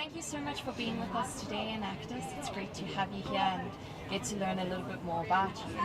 thank you so much for being with us today, Enactus. It's great to have you here and get to learn a little bit more about you.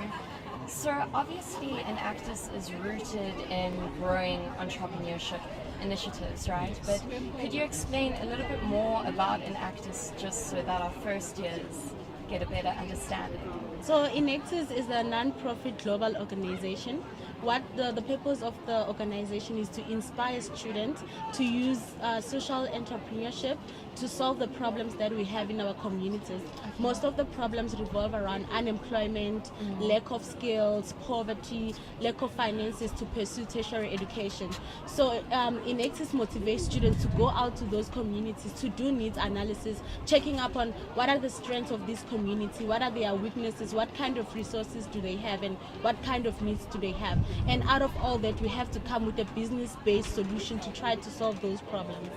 So obviously Enactus is rooted in growing entrepreneurship initiatives, right? But could you explain a little bit more about Enactus just so that our first years get a better understanding? So Enactus is a non-profit global organization. What the purpose of the organization is to inspire students to use social entrepreneurship to solve the problems that we have in our communities. Most of the problems revolve around unemployment, lack of skills, poverty, lack of finances to pursue tertiary education. So Enactus motivates students to go out to those communities to do needs analysis, checking up on what are the strengths of this community, what are their weaknesses, what kind of resources do they have, and what kind of needs do they have. And out of all that, we have to come with a business-based solution to try to solve those problems.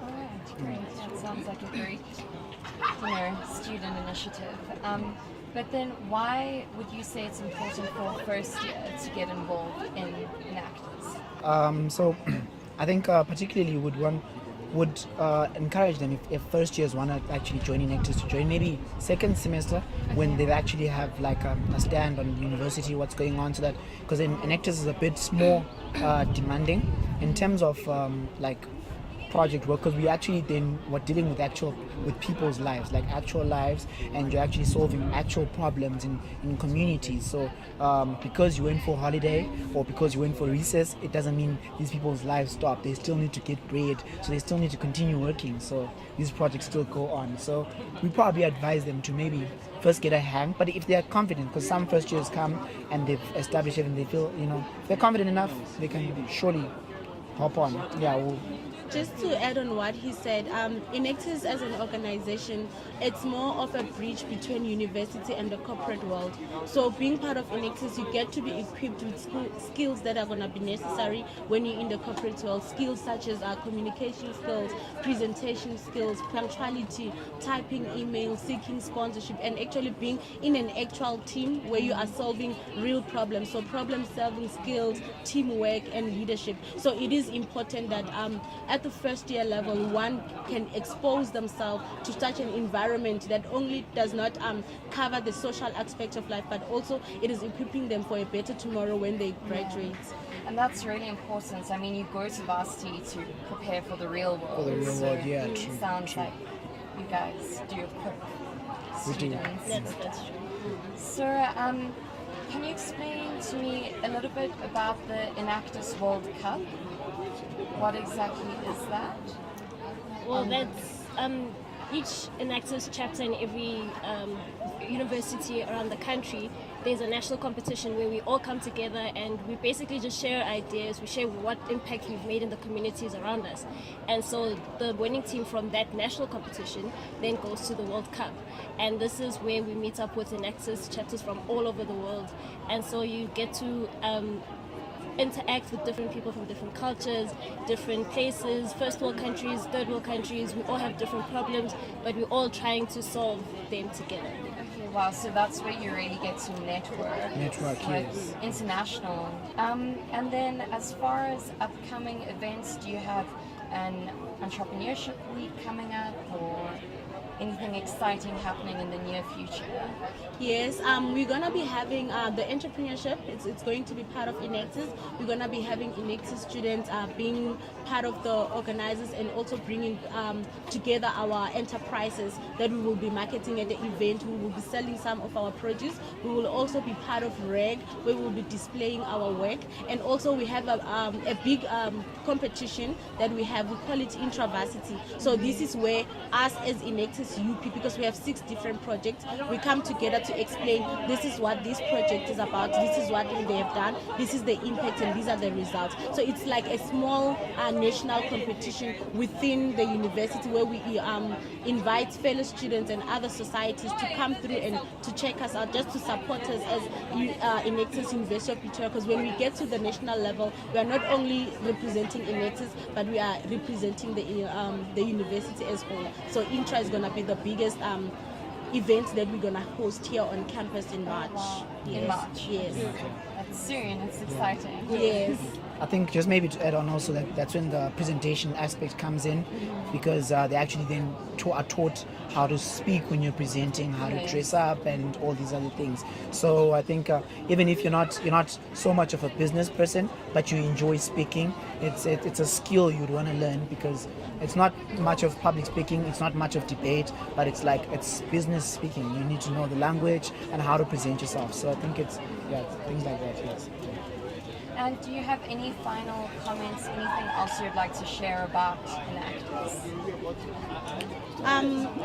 All right, great. That sounds like a great, student initiative. But then why would you say it's important for first year to get involved in Enactus? So I think particularly would encourage them if first years want to actually join Enactus to join maybe second semester when they actually have like a stand on university, what's going on, so that because Enactus is a bit more demanding in terms of like project work, because we're dealing with people's lives, like actual lives, and you're actually solving actual problems in communities. So because you went for holiday or because you went for recess, it doesn't mean these people's lives stop. They still need to get bread, so they still need to continue working, so these projects still go on. So we probably advise them to maybe first get a hang, but if they are confident, because some first years come and they've established it and they feel, if they're confident enough, they can surely hop on. Just to add on what he said, Enactus as an organization, it's more of a bridge between university and the corporate world. So being part of Enactus, you get to be equipped with skills that are going to be necessary when you're in the corporate world. Skills such as communication skills, presentation skills, punctuality, typing emails, seeking sponsorship, and actually being in an actual team where you are solving real problems. So problem-solving skills, teamwork, and leadership. So it is important that at the first year level, one can expose themselves to such an environment that only does not cover the social aspect of life, but also it is equipping them for a better tomorrow when they graduate. And that's really important. I mean, you go to varsity to prepare for the real world. For the real world, yeah, It true. sounds like you guys do equip students. That's true. So, can you explain to me a little bit about the Enactus World Cup? What exactly is that? Well, that's each Enactus chapter in every university around the country. There's a national competition where we all come together and we basically just share ideas. We share what impact we've made in the communities around us. And so the winning team from that national competition then goes to the World Cup. And this is where we meet up with Enactus chapters from all over the world. And so you get to interact with different people from different cultures, different places, first world countries, third world countries. We all have different problems, but we're all trying to solve them together. Okay, wow, so that's where you really get to network Yes. international. And then as far as upcoming events, do you have an entrepreneurship week coming up or anything exciting happening in the near future? Yes, we're going to be having the entrepreneurship. It's going to be part of Enactus. We're going to be having Enactus students being part of the organizers and also bringing together our enterprises that we will be marketing at the event. We will be selling some of our produce. We will also be part of REG, where we will be displaying our work. And also we have a big competition that we have. We call it IntraVarsity. So this is where us as Enactus UP, because we have 6 different projects, we come together to explain this is what this project is about, this is what they have done, this is the impact, and these are the results. So it's like a small national competition within the university where we invite fellow students and other societies to come through and to check us out, just to support us as Enactus University of Pretoria, because when we get to the national level, we are not only representing Enactus, but we are representing the university as whole. So Intra is going to be the biggest event that we're going to host here on campus in March. Wow. Yes. In March? Yes. That's soon, it's exciting. Yes. I think just maybe to add on also that that's when the presentation aspect comes in, because they actually then are taught how to speak when you're presenting, how to dress up, and all these other things. So I think even if you're not so much of a business person, but you enjoy speaking, it's a skill you'd want to learn, because it's not much of public speaking, it's not much of debate, but it's business speaking. You need to know the language and how to present yourself. So I think it's things like that. Yes. And do you have any final comments, anything else you'd like to share about Enactus?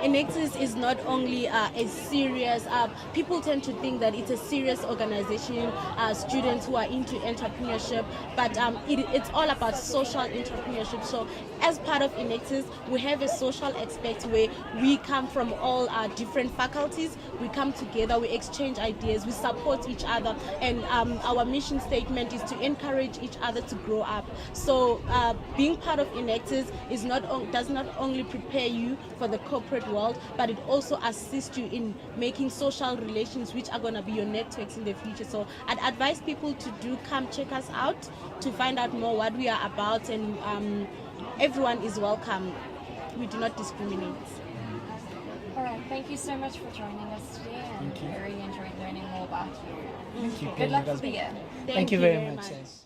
Enactus is not only a serious, people tend to think that it's a serious organization, students who are into entrepreneurship, but it's all about social entrepreneurship. So as part of Enactus, we have a social aspect where we come from all our different faculties, we come together, we exchange ideas, we support each other, and our mission statement is to encourage each other to grow up. So being part of Enactus does not only prepare you for the corporate world, but it also assists you in making social relations, which are going to be your networks in the future. So I'd advise people to come check us out to find out more what we are about, and everyone is welcome. We do not discriminate. All right, thank you so much for joining us today, and really enjoyed learning more about you. Thank you. Good luck for the year. Thank you very much. Yes.